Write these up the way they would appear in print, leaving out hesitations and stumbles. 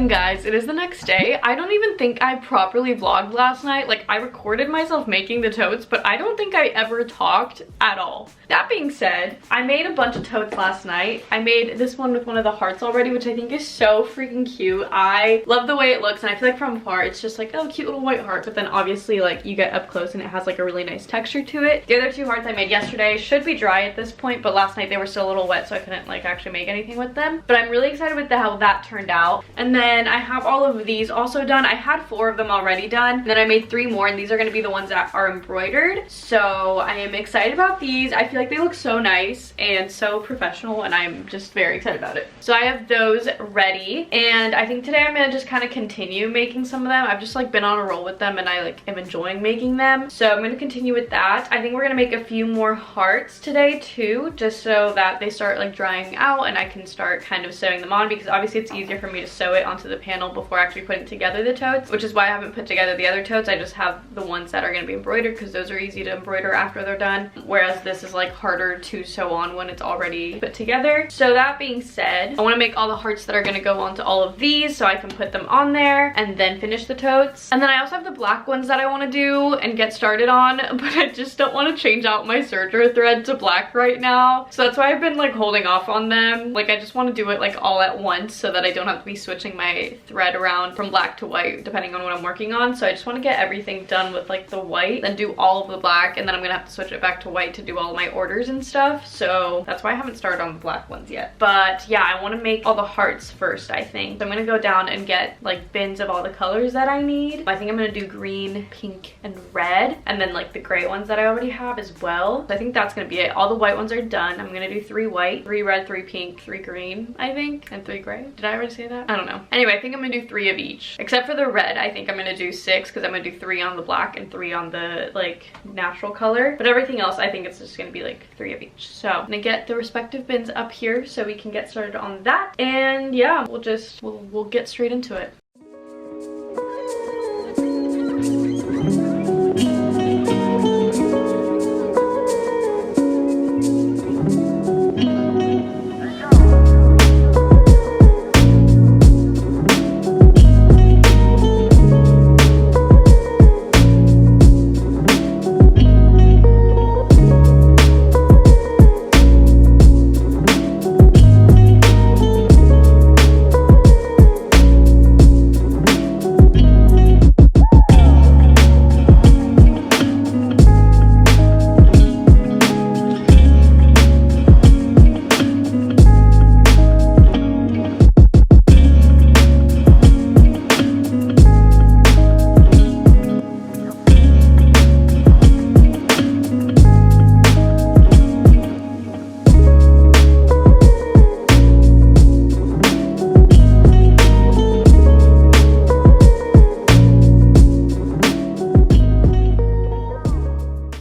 guys, it is the next day. I don't even think I properly vlogged last night. Like, I recorded myself making the totes, but I don't think I ever talked at all. That being said, I made a bunch of totes last night. I made this one with one of the hearts already, which I think is so freaking cute. I love the way it looks, and I feel like from afar it's just like, oh, cute little white heart, but then obviously like you get up close and it has like a really nice texture to it. The other two hearts I made yesterday should be dry at this point, but last night they were still a little wet, so I couldn't like actually make anything with them. But I'm really excited with how that turned out. And then I have all of these also done. I had 4 of them already done, and then I made 3 more, and these are going to be the ones that are embroidered. So I am excited about these. I feel like they look so nice and so professional, and I'm just very excited about it. So I have those ready, and I think today I'm gonna just kind of continue making some of them. I've just like been on a roll with them, and I like am enjoying making them, so I'm gonna continue with that. I think we're gonna make a few more hearts today too, just so that they start like drying out and I can start kind of sewing them on, because obviously it's easier for me to sew it onto the panel before actually putting together the totes, which is why I haven't put together the other totes. I just have the ones that are going to be embroidered, because those are easy to embroider after they're done, whereas this is like harder to sew on when it's already put together. So that being said, I want to make all the hearts that are going to go onto all of these so I can put them on there and then finish the totes. And then I also have the black ones that I want to do and get started on, but I just don't want to change out my serger thread to black right now, so that's why I've been like holding off on them. Like, I just want to do it like all at once so that I don't have to be switching my thread around from black to white depending on what I'm working on. So I just want to get everything done with like the white, then do all of the black, and then I'm gonna have to switch it back to white to do all of my orders and stuff. So that's why I haven't started on the black ones yet. But yeah, I want to make all the hearts first, I think. So I'm gonna go down and get like bins of all the colors that I need. I think I'm gonna do green, pink, and red, and then like the gray ones that I already have as well. So I think that's gonna be it. All the white ones are done. I'm gonna do 3 white, 3 red, 3 pink, 3 green, I think, and 3 gray. Did I already say that? I don't know. Anyway, I think I'm gonna do 3 of each, except for the red. I think I'm gonna do 6, because I'm gonna do 3 on the black and 3 on the like natural color, but everything else I think it's just gonna be like 3 of each. So I'm gonna get the respective bins up here so we can get started on that, and yeah, we'll get straight into it.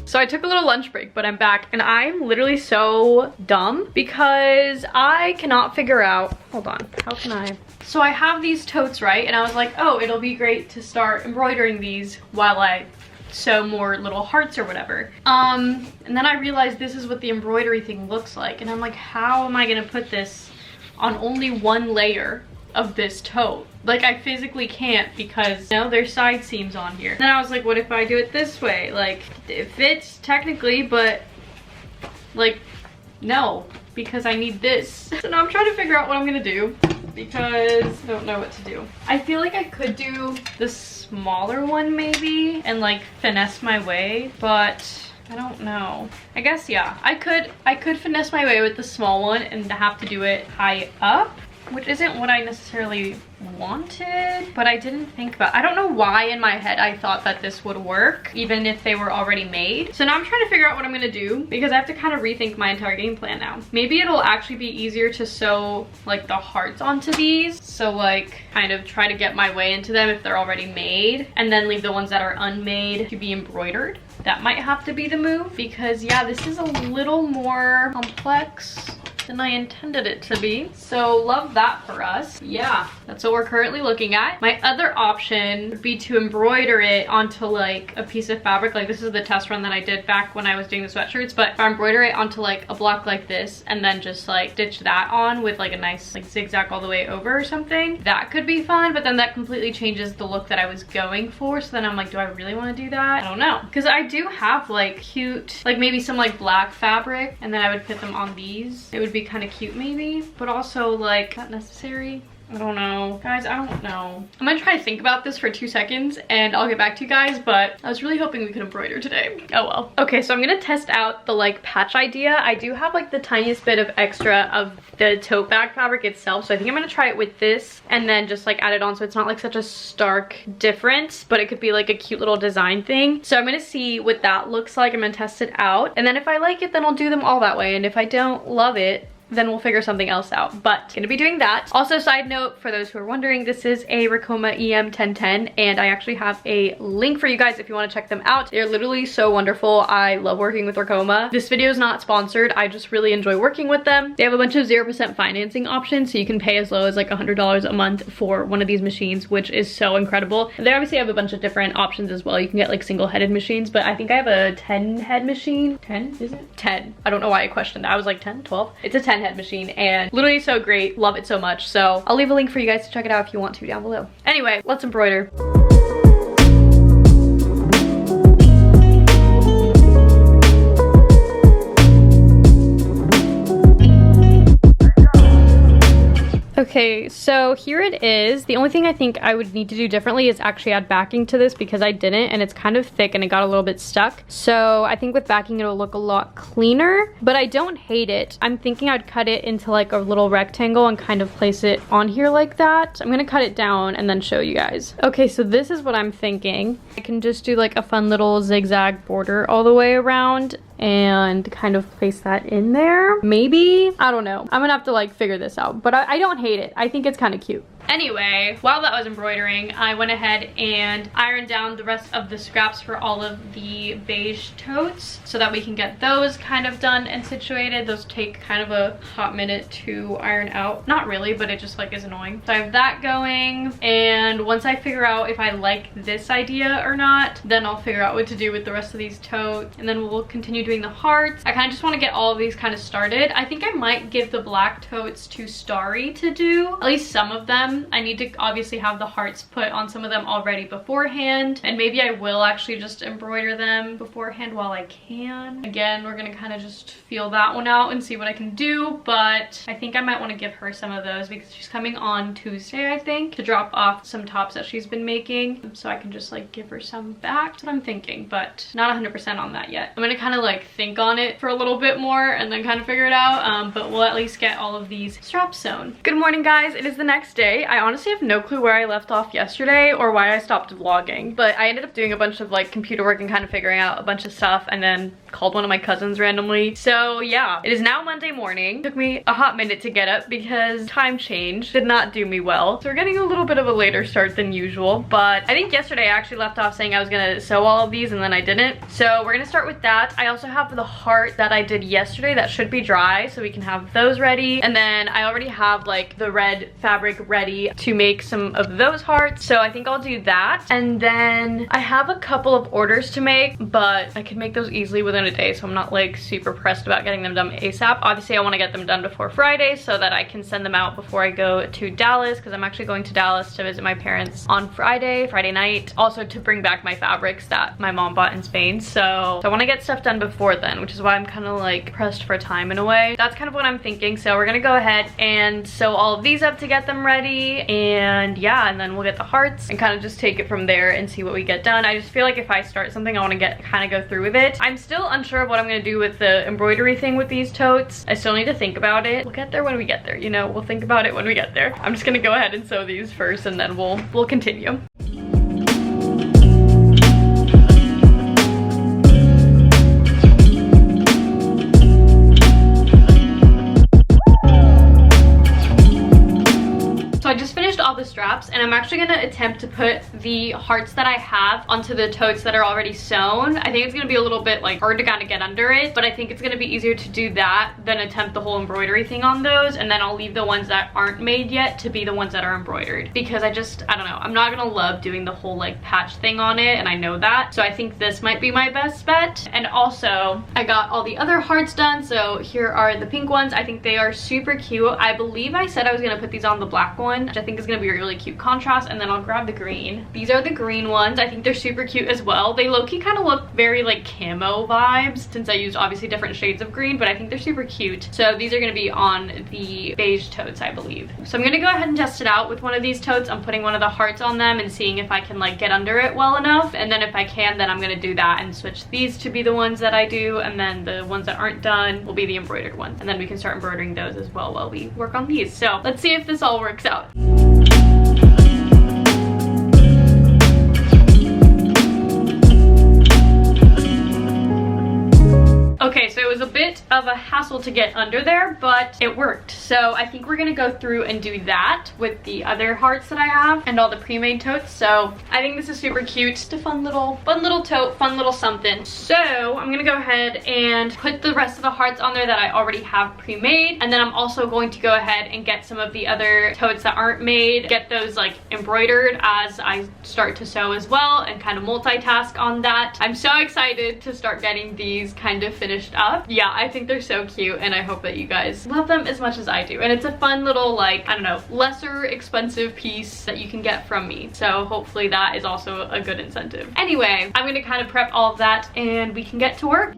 So I took a little lunch break, but I'm back, and I'm literally so dumb because I cannot figure out, hold on, how can I? So I have these totes, right? And I was like, oh, it'll be great to start embroidering these while I sew more little hearts or whatever. And then I realized this is what the embroidery thing looks like, and I'm like, how am I gonna put this on only 1 layer of this tote? Like, I physically can't, because, you know, there's side seams on here. Then I was like, what if I do it this way? Like, it fits technically, but like, no, because I need this. So now I'm trying to figure out what I'm gonna do, because I don't know what to do. I feel like I could do the smaller one maybe and like finesse my way, but I don't know. I guess, yeah, I could finesse my way with the small one and have to do it high up, which isn't what I necessarily wanted, but I didn't think about. I don't know why in my head I thought that this would work even if they were already made. So now I'm trying to figure out what I'm gonna do, because I have to kind of rethink my entire game plan now. Maybe it'll actually be easier to sew like the hearts onto these, so like kind of try to get my way into them if they're already made, and then leave the ones that are unmade to be embroidered. That might have to be the move, because yeah, this is a little more complex than I intended it to be. So love that for us. Yeah, that's what we're currently looking at. My other option would be to embroider it onto like a piece of fabric. Like this is the test run that I did back when I was doing the sweatshirts, but if I embroider it onto like a block like this and then just like stitch that on with like a nice like zigzag all the way over or something, that could be fun. But then that completely changes the look that I was going for. So then I'm like, do I really want to do that? I don't know, because I do have like cute, like maybe some like black fabric, and then I would put them on these. It would be kind of cute maybe, but also like not necessary. I don't know. Guys, I don't know. I'm gonna try to think about this for 2 seconds and I'll get back to you guys, but I was really hoping we could embroider today. Oh well. Okay, so I'm gonna test out the like patch idea. I do have like the tiniest bit of extra of the tote bag fabric itself, so I think I'm gonna try it with this and then just like add it on so it's not like such a stark difference, but it could be like a cute little design thing. So I'm gonna see what that looks like. I'm gonna test it out, and then if I like it, then I'll do them all that way, and if I don't love it, then we'll figure something else out. But gonna be doing that. Also, side note, for those who are wondering, this is a Ricoma EM 1010, and I actually have a link for you guys if you want to check them out. They're literally so wonderful. I love working with Ricoma. This video is not sponsored. I just really enjoy working with them. They have a bunch of 0% financing options, so you can pay as low as like $100 a month for one of these machines, which is so incredible. They obviously have a bunch of different options as well. You can get like single-headed machines, but I think I have a 10-head machine. 10, is it? 10. I don't know why I questioned that. I was like 10, 12. It's a 10-head machine, and literally so great. Love it so much. So I'll leave a link for you guys to check it out if you want to down below. Anyway, let's embroider. Okay, so here it is. The only thing I think I would need to do differently is actually add backing to this, because I didn't, and it's kind of thick and it got a little bit stuck. So I think with backing it'll look a lot cleaner, but I don't hate it. I'm thinking I'd cut it into like a little rectangle and kind of place it on here like that. I'm gonna cut it down and then show you guys. Okay, so this is what I'm thinking. I can just do like a fun little zigzag border all the way around and kind of place that in there. Maybe, I don't know. I'm gonna have to like figure this out, but I don't hate it. I think it's kind of cute. Anyway, while that was embroidering, I went ahead and ironed down the rest of the scraps for all of the beige totes so that we can get those kind of done and situated. Those take kind of a hot minute to iron out. Not really, but it just like is annoying. So I have that going, and once I figure out if I like this idea or not, then I'll figure out what to do with the rest of these totes, and then we'll continue doing the hearts. I kind of just want to get all of these kind of started. I think I might give the black totes to Starry to do, at least some of them. I need to obviously have the hearts put on some of them already beforehand, and maybe I will actually just embroider them beforehand while I can. Again, we're gonna kind of just feel that one out and see what I can do, but I think I might want to give her some of those because she's coming on Tuesday, I think, to drop off some tops that she's been making, so I can just like give her some back. That's what I'm thinking, but not 100% on that yet. I'm gonna kind of like think on it for a little bit more and then kind of figure it out, but we'll at least get all of these straps sewn. Good morning, guys. It is the next day. I honestly have no clue where I left off yesterday or why I stopped vlogging, but I ended up doing a bunch of like computer work and kind of figuring out a bunch of stuff, and then called one of my cousins randomly. So yeah, it is now Monday morning. It took me a hot minute to get up because time change did not do me well. So we're getting a little bit of a later start than usual, but I think yesterday I actually left off saying I was gonna sew all of these and then I didn't. So we're gonna start with that. I also have the heart that I did yesterday that should be dry, so we can have those ready. And then I already have like the red fabric ready to make some of those hearts, so I think I'll do that. And then I have a couple of orders to make, but I can make those easily within a day, so I'm not like super pressed about getting them done ASAP. Obviously I want to get them done before Friday so that I can send them out before I go to Dallas, because I'm actually going to Dallas to visit my parents on Friday night, also to bring back my fabrics that my mom bought in Spain. So I want to get stuff done before then, which is why I'm kind of like pressed for time in a way. That's kind of what I'm thinking. So we're gonna go ahead and sew all of these up to get them ready, and yeah, and then we'll get the hearts and kind of just take it from there and see what we get done. I just feel like if I start something, I want to kind of go through with it. I'm still unsure of what I'm going to do with the embroidery thing with these totes. I still need to think about it. We'll get there when we get there, you know, we'll think about it when we get there. I'm just gonna go ahead and sew these first, and then we'll continue. So I just finished all the straps. contrast, and I'm actually gonna attempt to put the hearts that I have onto the totes that are already sewn. I think it's gonna be a little bit like hard to kind of get under it, but I think it's gonna be easier to do that than attempt the whole embroidery thing on those, and then I'll leave the ones that aren't made yet to be the ones that are embroidered, because I don't know, I'm not gonna love doing the whole like patch thing on it, and I know that, so I think this might be my best bet. And also I got all the other hearts done, so here are the pink ones. I think they are super cute. I believe I said I was gonna put these on the black one, which I think is gonna be a really cute contrast, and then I'll grab the green. These are the green ones. I think they're super cute as well. They low-key kind of look very like camo vibes, since I used obviously different shades of green, but I think they're super cute. So these are gonna be on the beige totes, I believe. So I'm gonna go ahead and test it out with one of these totes. I'm putting one of the hearts on them and seeing if I can like get under it well enough, and then if I can, then I'm gonna do that and switch these to be the ones that I do, and then the ones that aren't done will be the embroidered ones, and then we can start embroidering those as well while we work on these. So let's see if this all works out. Okay, so it was a bit of a hassle to get under there, but it worked. So I think we're gonna go through and do that with the other hearts that I have and all the pre-made totes. So I think this is super cute. Just a fun little tote, fun little something. So I'm gonna go ahead and put the rest of the hearts on there that I already have pre-made, and then I'm also going to go ahead and get some of the other totes that aren't made, get those like embroidered as I start to sew as well, and kind of multitask on that. I'm so excited to start getting these kind of finished up. Yeah, I think they're so cute, and I hope that you guys love them as much as I do. And it's a fun little, like, I don't know, lesser expensive piece that you can get from me. So hopefully that is also a good incentive. Anyway, I'm gonna kind of prep all of that and we can get to work.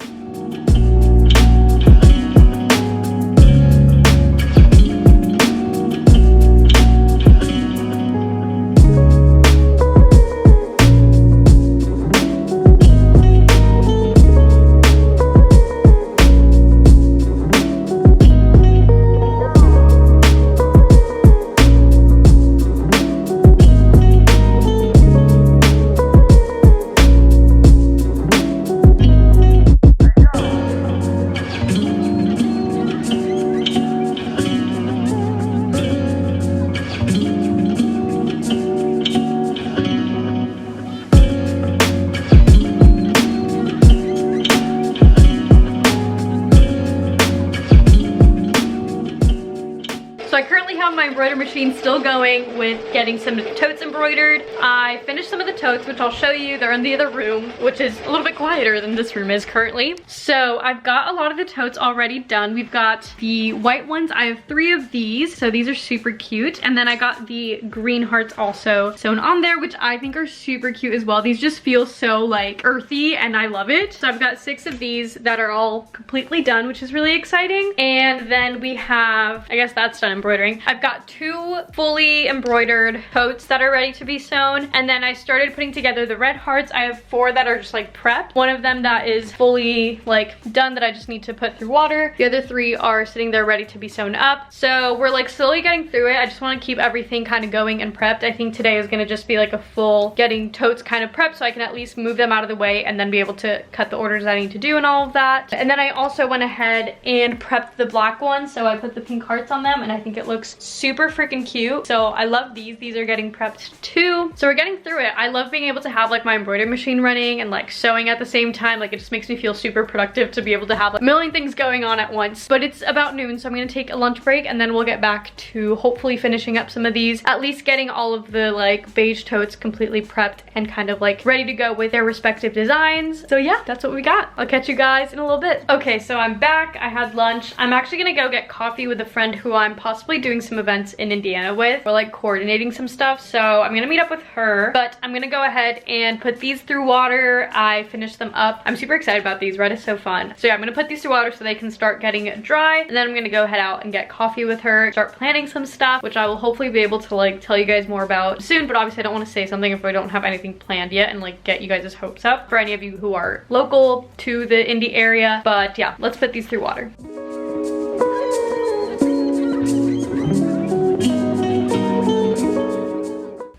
My embroidery machine still going with getting some of the totes embroidered. I finished some of the totes, which I'll show you. They're in the other room, which is a little bit quieter than this room is currently. So I've got a lot of the totes already done. We've got the white ones. I have 3 of these, so these are super cute. And then I got the green hearts also sewn on there, which I think are super cute as well. These just feel so like earthy, and I love it. So I've got 6 of these that are all completely done, which is really exciting. And then we have, I guess that's done embroidering. I've got 2 fully embroidered totes that are ready to be sewn, and then I started putting together the red hearts. I have 4 that are just like prepped. One of them that is fully like done that I just need to put through water. The other 3 are sitting there ready to be sewn up. So we're like slowly getting through it. I just want to keep everything kind of going and prepped. I think today is going to just be like a full getting totes kind of prepped so I can at least move them out of the way and then be able to cut the orders I need to do and all of that. And then I also went ahead and prepped the black ones, so I put the pink hearts on them, and I think it looks super freaking cute. So I love these. These are getting prepped too. So we're getting through it. I love being able to have like my embroidery machine running and like sewing at the same time. Like it just makes me feel super productive to be able to have like a million things going on at once. But it's about noon, so I'm gonna take a lunch break and then we'll get back to hopefully finishing up some of these, at least getting all of the like beige totes completely prepped and kind of like ready to go with their respective designs. So yeah, that's what we got. I'll catch you guys in a little bit. Okay, so I'm back. I had lunch. I'm actually gonna go get coffee with a friend who I'm possibly doing some events in Indiana with. We're like coordinating some stuff, so I'm gonna meet up with her, but I'm gonna go ahead and put these through water. I finished them up. I'm super excited about these. Red is so fun. So yeah, I'm gonna put these through water so they can start getting dry, and then I'm gonna go head out and get coffee with her, start planning some stuff, which I will hopefully be able to like tell you guys more about soon, but obviously I don't want to say something if I don't have anything planned yet and like get you guys' hopes up for any of you who are local to the Indy area. But yeah, let's put these through water.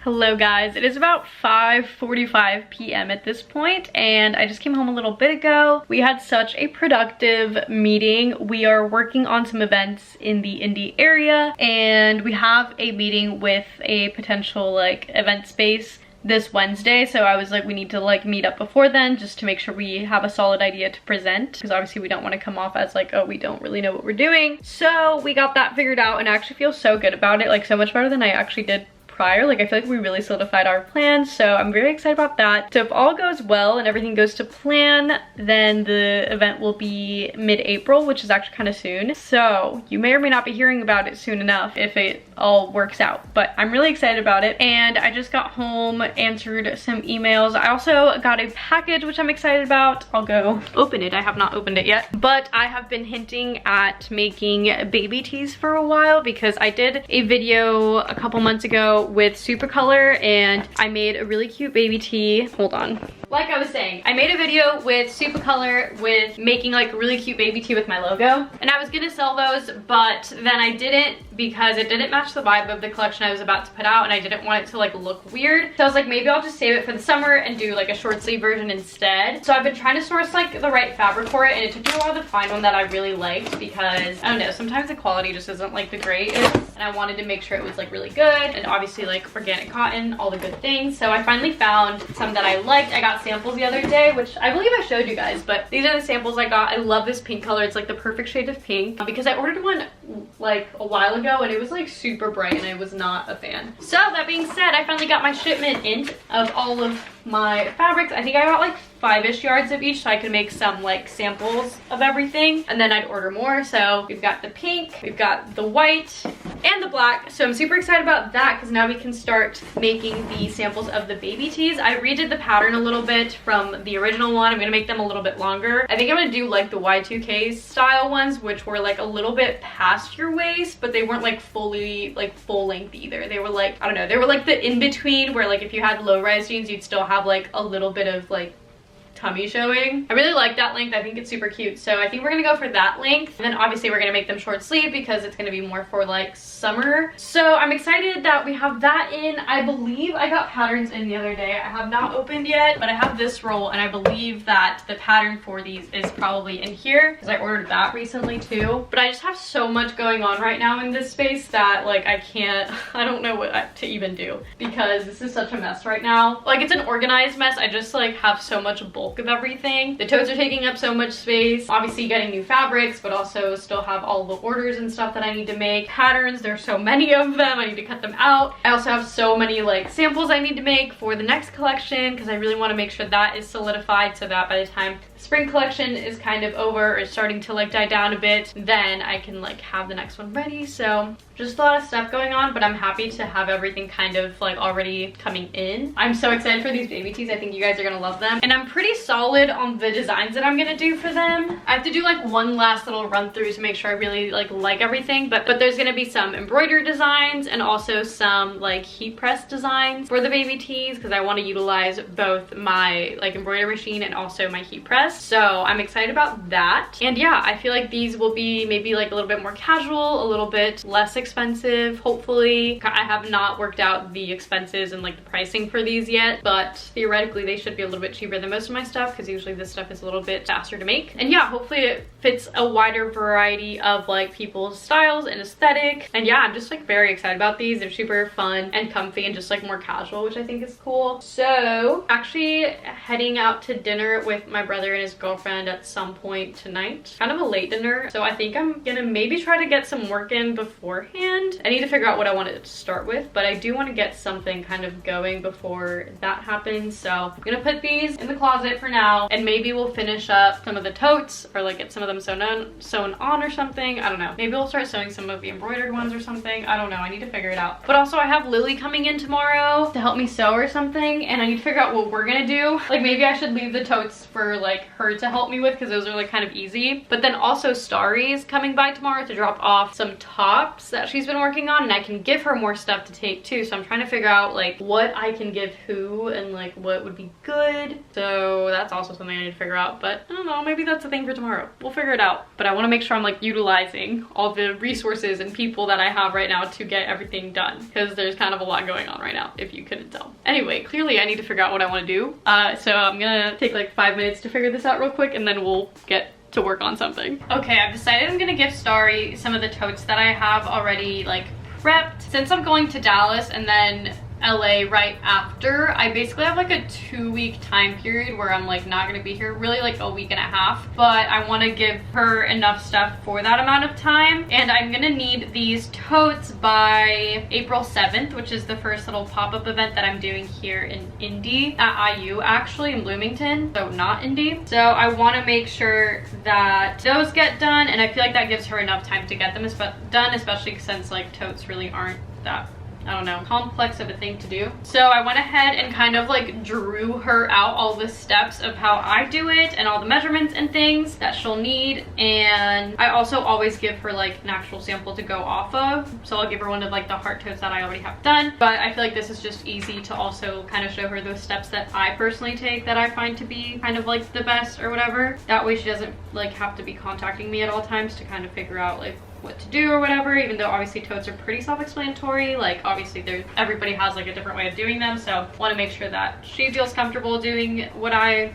Hello guys, it is about 5:45 p.m. at this point and I just came home a little bit ago. We had such a productive meeting. We are working on some events in the Indy area and we have a meeting with a potential like event space this Wednesday, so I was like, we need to like meet up before then just to make sure we have a solid idea to present, because obviously we don't want to come off as like, oh, we don't really know what we're doing. So we got that figured out and I actually feel so good about it, like so much better than I actually did prior. Like I feel like we really solidified our plans, so I'm very excited about that. So if all goes well and everything goes to plan, then the event will be mid-April, which is actually kind of soon. So you may or may not be hearing about it soon enough if it all works out, but I'm really excited about it. And I just got home, answered some emails. I also got a package which I'm excited about. I'll go open it. I have not opened it yet, but I have been hinting at making baby tees for a while because I did a video a couple months ago with Supercolor and I made a really cute baby tee. Hold on. Like I was saying, I made a video with Supercolor with making like a really cute baby tee with my logo, and I was gonna sell those, but then I didn't because it didn't match the vibe of the collection I was about to put out and I didn't want it to like look weird. So I was like, maybe I'll just save it for the summer and do like a short sleeve version instead. So I've been trying to source like the right fabric for it and it took me a while to find one that I really liked because I don't know, sometimes the quality just isn't like the greatest, and I wanted to make sure it was like really good and obviously like organic cotton, all the good things. So I finally found some that I liked. I got samples the other day, which I believe I showed you guys, but these are the samples I got. I love this pink color. It's like the perfect shade of pink because I ordered one like a while ago and it was like super bright and I was not a fan. So that being said, I finally got my shipment in of all of my fabrics. I think I got like 5-ish yards of each so I could make some like samples of everything and then I'd order more. So we've got the pink, we've got the white and the black. So I'm super excited about that because now we can start making the samples of the baby tees. I redid the pattern a little bit from the original one. I'm gonna make them a little bit longer. I think I'm gonna do like the Y2K style ones, which were like a little bit past your waist, but they weren't like fully like full length either. They were like, I don't know, they were like the in-between where like if you had low-rise jeans, you'd still have like a little bit of like tummy showing. I really like that length. I think it's super cute. So I think we're gonna go for that length. And then obviously we're gonna make them short sleeve because it's gonna be more for like summer. So I'm excited that we have that in. I believe I got patterns in the other day. I have not opened yet, but I have this roll and I believe that the pattern for these is probably in here because I ordered that recently too. But I just have so much going on right now in this space that like I don't know what to even do because this is such a mess right now. Like it's an organized mess. I just like have so much bulk of everything. The totes are taking up so much space. Obviously getting new fabrics, but also still have all the orders and stuff that I need to make. Patterns, there's so many of them. I need to cut them out. I also have so many like samples I need to make for the next collection because I really want to make sure that is solidified so that by the time the spring collection is kind of over or starting to like die down a bit, then I can like have the next one ready. So just a lot of stuff going on, but I'm happy to have everything kind of like already coming in. I'm so excited for these baby tees. I think you guys are gonna love them. And I'm pretty solid on the designs that I'm gonna do for them. I have to do like one last little run through to make sure I really like everything, but there's gonna be some embroidered designs and also some like heat press designs for the baby tees because I want to utilize both my like embroidery machine and also my heat press. So I'm excited about that. And yeah, I feel like these will be maybe like a little bit more casual, a little bit less expensive, hopefully. I have not worked out the expenses and like the pricing for these yet, but theoretically they should be a little bit cheaper than most of my stuff because usually this stuff is a little bit faster to make. And yeah, hopefully it fits a wider variety of like people's styles and aesthetic. And yeah, I'm just like very excited about these. They're super fun and comfy and just like more casual, which I think is cool. So actually heading out to dinner with my brother and his girlfriend at some point tonight. Kind of a late dinner, so I think I'm gonna maybe try to get some work in beforehand. I need to figure out what I want to start with, but I do want to get something kind of going before that happens. So I'm gonna put these in the closet for now and maybe we'll finish up some of the totes or like get some of them sewn on or something. I don't know. Maybe we'll start sewing some of the embroidered ones or something. I don't know. I need to figure it out. But also I have Lily coming in tomorrow to help me sew or something, and I need to figure out what we're gonna do. Like maybe I should leave the totes for like her to help me with because those are like kind of easy. But then also Starry's coming by tomorrow to drop off some tops that she's been working on, and I can give her more stuff to take too. So I'm trying to figure out like what I can give who and like what would be good. So that's also something I need to figure out, but I don't know, maybe that's a thing for tomorrow. We'll figure it out. But I want to make sure I'm like utilizing all the resources and people that I have right now to get everything done, because there's kind of a lot going on right now, if you couldn't tell. Anyway, clearly I need to figure out what I want to do. So I'm gonna take like 5 minutes to figure this out real quick, and then we'll get to work on something. Okay, I've decided I'm gonna give Starry some of the totes that I have already like prepped. Since I'm going to Dallas and then LA right after, I basically have like a 2-week time period where I'm like not gonna be here, really like a week and a half, but I want to give her enough stuff for that amount of time. And I'm gonna need these totes by April 7th, which is the first little pop-up event that I'm doing here in Indy, at IU actually, in Bloomington, so not Indy. So I want to make sure that those get done, and I feel like that gives her enough time to get them done, especially since like totes really aren't that, I don't know, complex of a thing to do. So I went ahead and kind of like drew her out all the steps of how I do it and all the measurements and things that she'll need. And I also always give her like an actual sample to go off of. So I'll give her one of like the heart totes that I already have done. But I feel like this is just easy to also kind of show her those steps that I personally take that I find to be kind of like the best or whatever. That way she doesn't like have to be contacting me at all times to kind of figure out like what to do or whatever, even though obviously totes are pretty self-explanatory. Like obviously everybody has like a different way of doing them, so want to make sure that she feels comfortable doing what I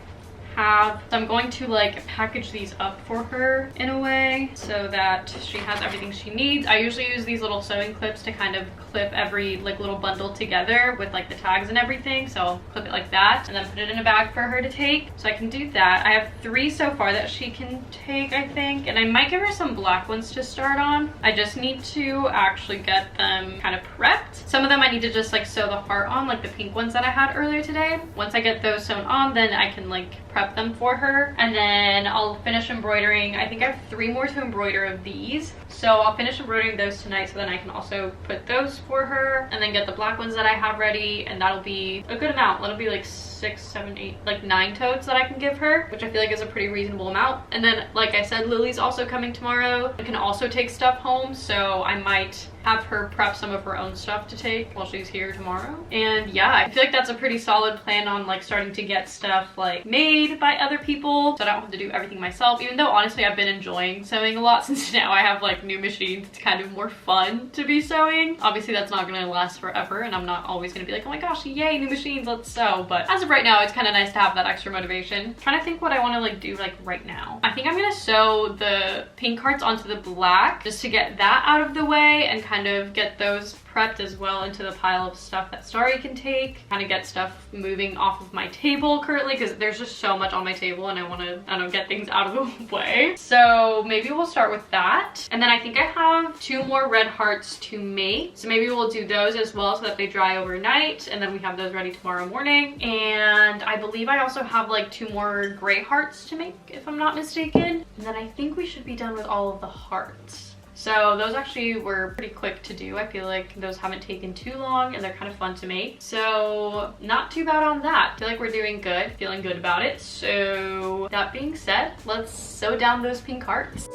have. So I'm going to like package these up for her in a way so that she has everything she needs. I usually use these little sewing clips to kind of clip every like little bundle together with like the tags and everything. So I'll clip it like that and then put it in a bag for her to take. So I can do that. I have 3 so far that she can take, I think, and I might give her some black ones to start on. I just need to actually get them kind of prepped. Some of them I need to just like sew the heart on, like the pink ones that I had earlier today. Once I get those sewn on, then I can like prep them for her, and then I'll finish embroidering. I think I have 3 more to embroider of these, so I'll finish embroidering those tonight, so then I can also put those for her and then get the black ones that I have ready, and that'll be a good amount. That'll be like 6, 7, 8, like 9 totes that I can give her, which I feel like is a pretty reasonable amount. And then like I said, Lily's also coming tomorrow and can also take stuff home, so I might have her prep some of her own stuff to take while she's here tomorrow. And yeah, I feel like that's a pretty solid plan on like starting to get stuff like made by other people so I don't have to do everything myself, even though honestly I've been enjoying sewing a lot since now I have like new machines. It's kind of more fun to be sewing. Obviously that's not gonna last forever, and I'm not always gonna be like, oh my gosh, yay, new machines, let's sew. But as of right now, it's kind of nice to have that extra motivation. I'm trying to think what I want to like do like right now. I think I'm gonna sew the pink hearts onto the black just to get that out of the way and kind of get those prepped as well into the pile of stuff that Starry can take. Kind of get stuff moving off of my table currently because there's just so much on my table and I want to, I don't know, get things out of the way. So maybe we'll start with that. And then I think I have 2 more red hearts to make. So maybe we'll do those as well so that they dry overnight and then we have those ready tomorrow morning. And I believe I also have like 2 more gray hearts to make if I'm not mistaken. And then I think we should be done with all of the hearts. So those actually were pretty quick to do. I feel like those haven't taken too long and they're kind of fun to make. So not too bad on that. I feel like we're doing good, feeling good about it. So that being said, let's sew down those pink hearts.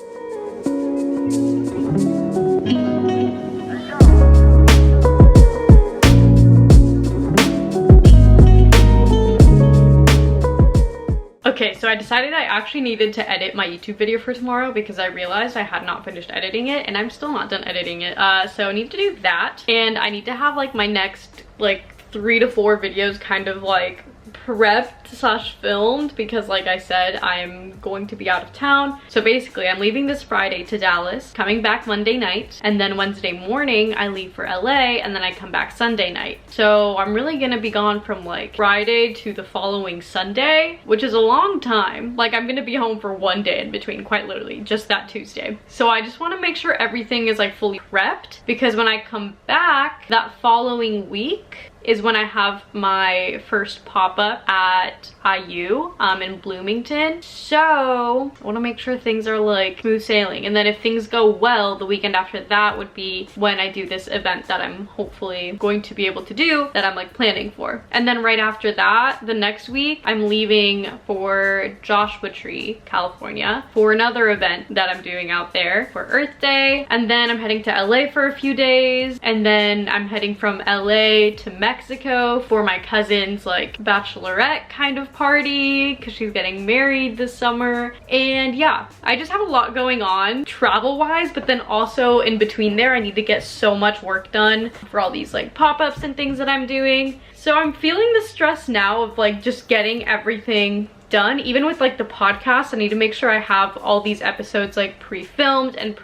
Okay, so I decided I actually needed to edit my YouTube video for tomorrow because I realized I had not finished editing it and I'm still not done editing it. So I need to do that, and I need to have like my next like 3 to 4 videos kind of like prepped slash filmed because like I said, I'm going to be out of town. So basically I'm leaving this Friday to Dallas, coming back Monday night, and then Wednesday morning I leave for LA, and then I come back Sunday night. So I'm really gonna be gone from like Friday to the following Sunday, which is a long time. Like I'm gonna be home for 1 day in between, quite literally, just that Tuesday. So I just wanna make sure everything is like fully prepped because when I come back that following week, is when I have my first pop-up at IU in Bloomington. So I want to make sure things are like smooth sailing, and then if things go well, the weekend after that would be when I do this event that I'm hopefully going to be able to do, that I'm like planning for. And then right after that, the next week, I'm leaving for Joshua Tree, California for another event that I'm doing out there for Earth Day. And then I'm heading to LA for a few days, and then I'm heading from LA to Mexico for my cousin's like bachelorette kind of party because she's getting married this summer. And yeah, I just have a lot going on travel wise, but then also in between there I need to get so much work done for all these like pop-ups and things that I'm doing. So I'm feeling the stress now of like just getting everything done. Even with like the podcast, I need to make sure I have all these episodes like pre-filmed and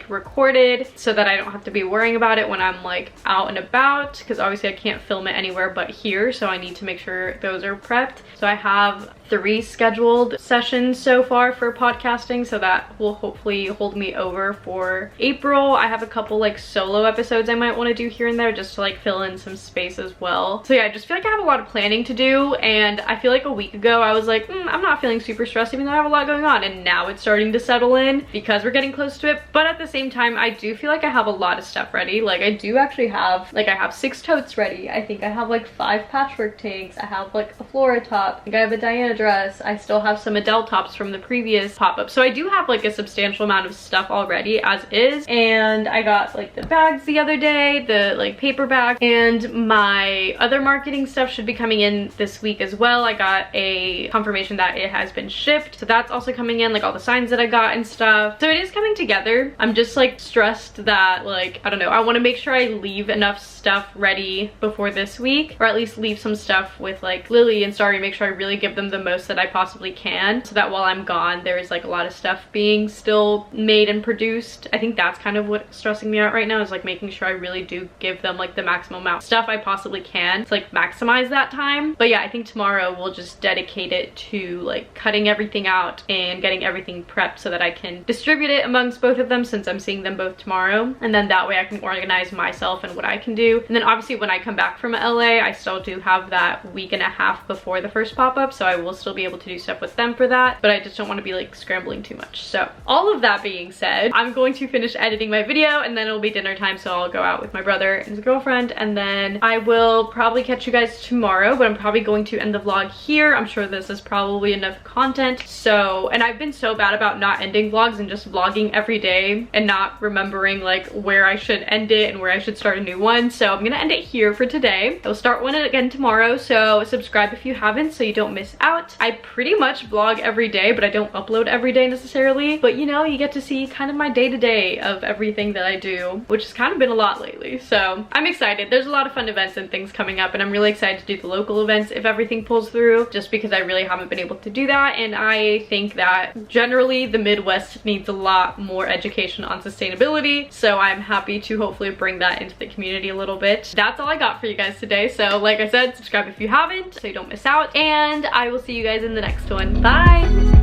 recorded so that I don't have to be worrying about it when I'm like out and about, because obviously I can't film it anywhere but here, so I need to make sure those are prepped. So I have 3 scheduled sessions so far for podcasting, so that will hopefully hold me over for April. I have a couple like solo episodes I might want to do here and there just to like fill in some space as well. So yeah, I just feel like I have a lot of planning to do, and I feel like a week ago I was like, I'm not feeling super stressed even though I have a lot going on, and now it's starting to settle in because we're getting close to it. But at the same time, I do feel like I have a lot of stuff ready. Like I do actually have, like I have 6 totes ready. I think I have like 5 patchwork tanks. I have like a Flora top. I think I have a Diana dress. I still have some Adele tops from the previous pop-up. So I do have like a substantial amount of stuff already as is. And I got like the bags the other day, the like paper bag, and my other marketing stuff should be coming in this week as well. I got a confirmation that it has been shipped, so that's also coming in, like all the signs that I got and stuff. So it is coming together. I'm just like stressed that like, I don't know, I want to make sure I leave enough stuff ready before this week, or at least leave some stuff with like Lily and Starry, make sure I really give them the most that I possibly can, so that while I'm gone there is like a lot of stuff being still made and produced. I think that's kind of what's stressing me out right now, is like making sure I really do give them like the maximum amount of stuff I possibly can to like maximize that time. But yeah, I think tomorrow we'll just dedicate it to like cutting everything out and getting everything prepped so that I can distribute it amongst both of them, since I'm seeing them both tomorrow, and then that way I can organize myself and what I can do. And then obviously when I come back from LA, I still do have that week and a half before the first pop-up, so I will still be able to do stuff with them for that, but I just don't want to be like scrambling too much. So all of that being said, I'm going to finish editing my video, and then it'll be dinner time, so I'll go out with my brother and his girlfriend, and then I will probably catch you guys tomorrow. But I'm probably going to end the vlog here. I'm sure this is probably enough content. So, and I've been so bad about not ending vlogs and just vlogging every day and not remembering like where I should end it and where I should start a new one. So I'm gonna end it here for today. I'll start one again tomorrow, so subscribe if you haven't so you don't miss out. I pretty much vlog every day, but I don't upload every day necessarily. But you know, you get to see kind of my day-to-day of everything that I do, which has kind of been a lot lately. So I'm excited. There's a lot of fun events and things coming up, and I'm really excited to do the local events if everything pulls through, just because I really haven't been able to do that. And I think that generally the Midwest needs a lot more education on sustainability, so I'm happy to hopefully bring that into the community a little bit. That's all I got for you guys today. So like I said, subscribe if you haven't so you don't miss out, and I will see you guys in the next one. Bye!